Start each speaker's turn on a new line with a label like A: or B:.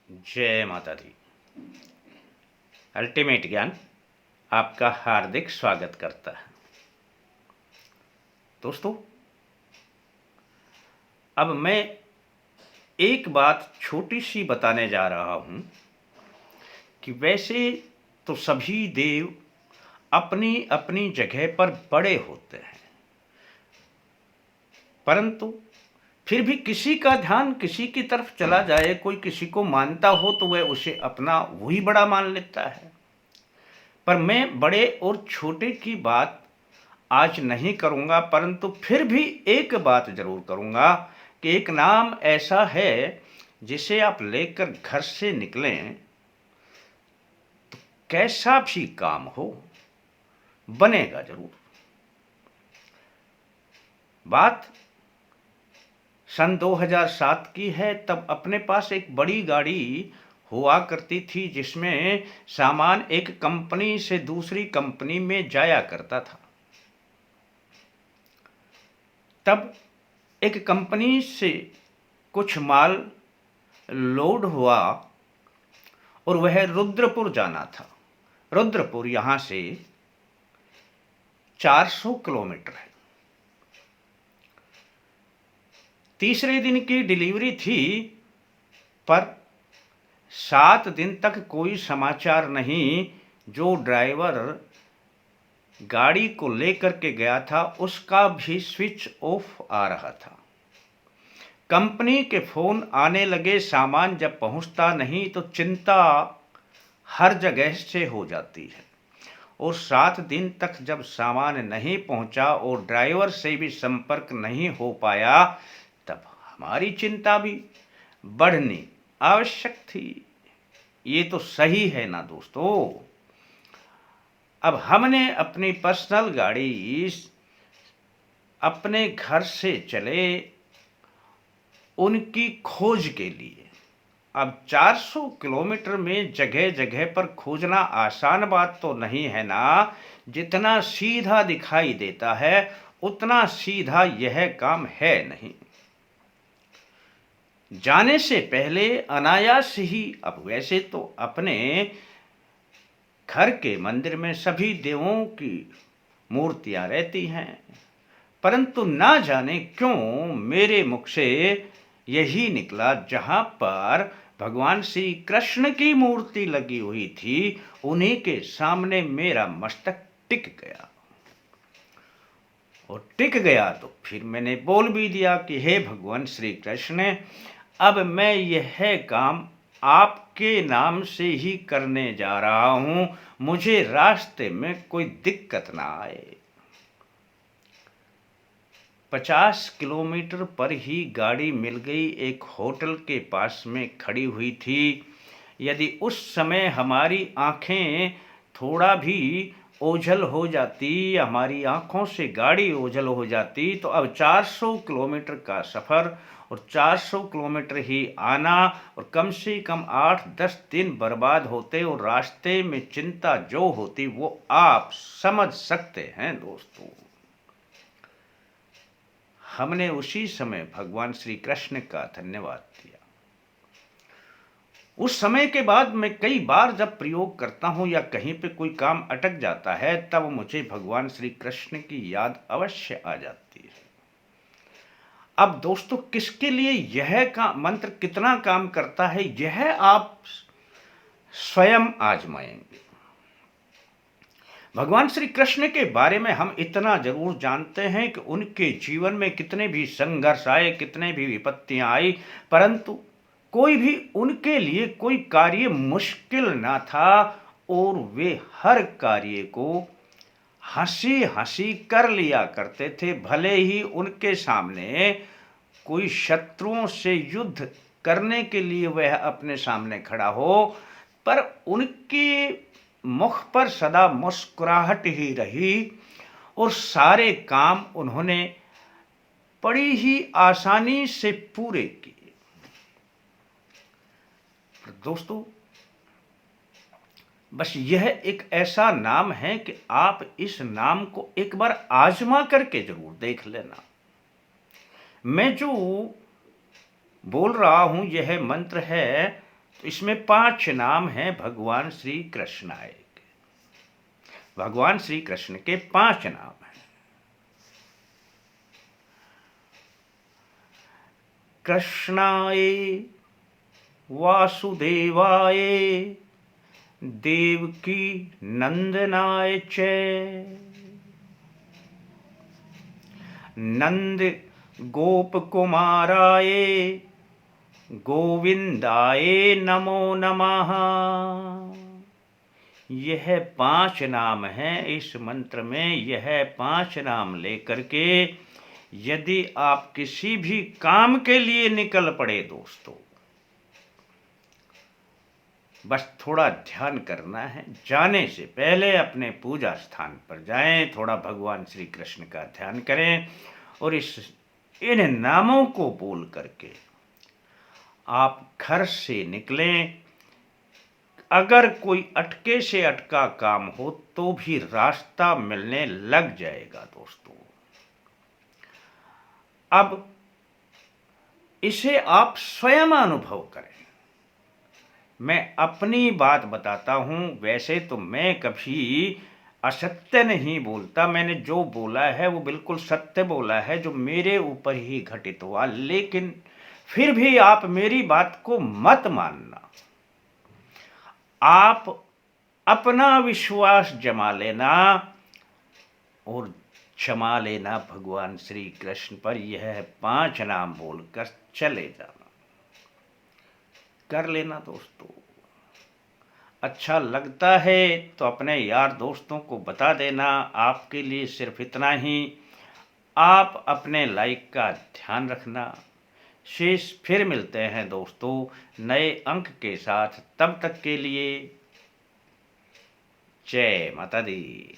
A: जय माता दी। अल्टीमेट ज्ञान आपका हार्दिक स्वागत करता है। दोस्तों, अब मैं एक बात छोटी सी बताने जा रहा हूं कि वैसे तो सभी देव अपनी अपनी जगह पर बड़े होते हैं, परंतु फिर भी किसी का ध्यान किसी की तरफ चला जाए, कोई किसी को मानता हो तो वह उसे अपना वही बड़ा मान लेता है। पर मैं बड़े और छोटे की बात आज नहीं करूंगा, परंतु फिर भी एक बात जरूर करूंगा कि एक नाम ऐसा है जिसे आप लेकर घर से निकलें तो कैसा भी काम हो बनेगा जरूर। बात सन 2007 की है। तब अपने पास एक बड़ी गाड़ी हुआ करती थी जिसमें सामान एक कंपनी से दूसरी कंपनी में जाया करता था। तब एक कंपनी से कुछ माल लोड हुआ और वह रुद्रपुर जाना था। रुद्रपुर यहां से 400 किलोमीटर है। तीसरे दिन की डिलीवरी थी, पर 7 दिन तक कोई समाचार नहीं। जो ड्राइवर गाड़ी को लेकर के गया था उसका भी स्विच ऑफ आ रहा था। कंपनी के फोन आने लगे, सामान जब पहुंचता नहीं तो चिंता हर जगह से हो जाती है। और 7 दिन तक जब सामान नहीं पहुंचा और ड्राइवर से भी संपर्क नहीं हो पाया, तब हमारी चिंता भी बढ़नी आवश्यक थी। ये तो सही है ना दोस्तों। अब हमने अपनी पर्सनल गाड़ी अपने घर से चले उनकी खोज के लिए। अब 400 किलोमीटर में जगह जगह पर खोजना आसान बात तो नहीं है ना। जितना सीधा दिखाई देता है उतना सीधा यह काम है नहीं। जाने से पहले अनायास ही, अब वैसे तो अपने घर के मंदिर में सभी देवों की मूर्तियां रहती हैं, परंतु ना जाने क्यों मेरे मुख से यही निकला, जहां पर भगवान श्री कृष्ण की मूर्ति लगी हुई थी उन्हीं के सामने मेरा मस्तक टिक गया। और टिक गया तो फिर मैंने बोल भी दिया कि हे भगवान श्री कृष्ण, अब मैं यह काम आपके नाम से ही करने जा रहा हूं, मुझे रास्ते में कोई दिक्कत ना आए। 50 किलोमीटर पर ही गाड़ी मिल गई, एक होटल के पास में खड़ी हुई थी। यदि उस समय हमारी आंखें थोड़ा भी ओझल हो जाती, हमारी आंखों से गाड़ी ओझल हो जाती, तो अब 400 किलोमीटर का सफ़र और 400 किलोमीटर ही आना और कम से कम 8-10 दिन बर्बाद होते और रास्ते में चिंता जो होती वो आप समझ सकते हैं दोस्तों। हमने उसी समय भगवान श्री कृष्ण का धन्यवाद दिया। उस समय के बाद मैं कई बार जब प्रयोग करता हूं या कहीं पे कोई काम अटक जाता है, तब मुझे भगवान श्री कृष्ण की याद अवश्य आ जाती है। अब दोस्तों, किसके लिए यह मंत्र कितना काम करता है यह आप स्वयं आजमाएंगे। भगवान श्री कृष्ण के बारे में हम इतना जरूर जानते हैं कि उनके जीवन में कितने भी संघर्ष आए, कितने भी विपत्तियां आई, परंतु कोई भी उनके लिए कोई कार्य मुश्किल ना था और वे हर कार्य को हंसी हंसी कर लिया करते थे। भले ही उनके सामने कोई शत्रुओं से युद्ध करने के लिए वह अपने सामने खड़ा हो, पर उनके मुख पर सदा मुस्कुराहट ही रही और सारे काम उन्होंने बड़ी ही आसानी से पूरे किए। दोस्तों, बस यह एक ऐसा नाम है कि आप इस नाम को एक बार आजमा करके जरूर देख लेना। मैं जो बोल रहा हूं यह मंत्र है तो इसमें 5 नाम हैं भगवान श्री कृष्ण आए। भगवान श्री कृष्ण के 5 नाम हैं। कृष्णाय वासुदेवाय देवकी नंदनाय च नंद गोप कुमाराय गोविंदाय नमो नमः। यह 5 नाम हैं इस मंत्र में। यह 5 नाम लेकर के यदि आप किसी भी काम के लिए निकल पड़े दोस्तों, बस थोड़ा ध्यान करना है। जाने से पहले अपने पूजा स्थान पर जाएं, थोड़ा भगवान श्री कृष्ण का ध्यान करें और इन नामों को बोल करके आप घर से निकलें। अगर कोई अटके से अटका काम हो तो भी रास्ता मिलने लग जाएगा दोस्तों। अब इसे आप स्वयं अनुभव करें। मैं अपनी बात बताता हूं। वैसे तो मैं कभी असत्य नहीं बोलता। मैंने जो बोला है वो बिल्कुल सत्य बोला है, जो मेरे ऊपर ही घटित हुआ। लेकिन फिर भी आप मेरी बात को मत मानना। आप अपना विश्वास जमा लेना और क्षमा लेना भगवान श्री कृष्ण पर। यह 5 नाम बोलकर चले जाना, कर लेना दोस्तों। अच्छा लगता है तो अपने यार दोस्तों को बता देना। आपके लिए सिर्फ इतना ही। आप अपने लाइक का ध्यान रखना। शेष फिर मिलते हैं दोस्तों नए अंक के साथ। तब तक के लिए जय माता दी।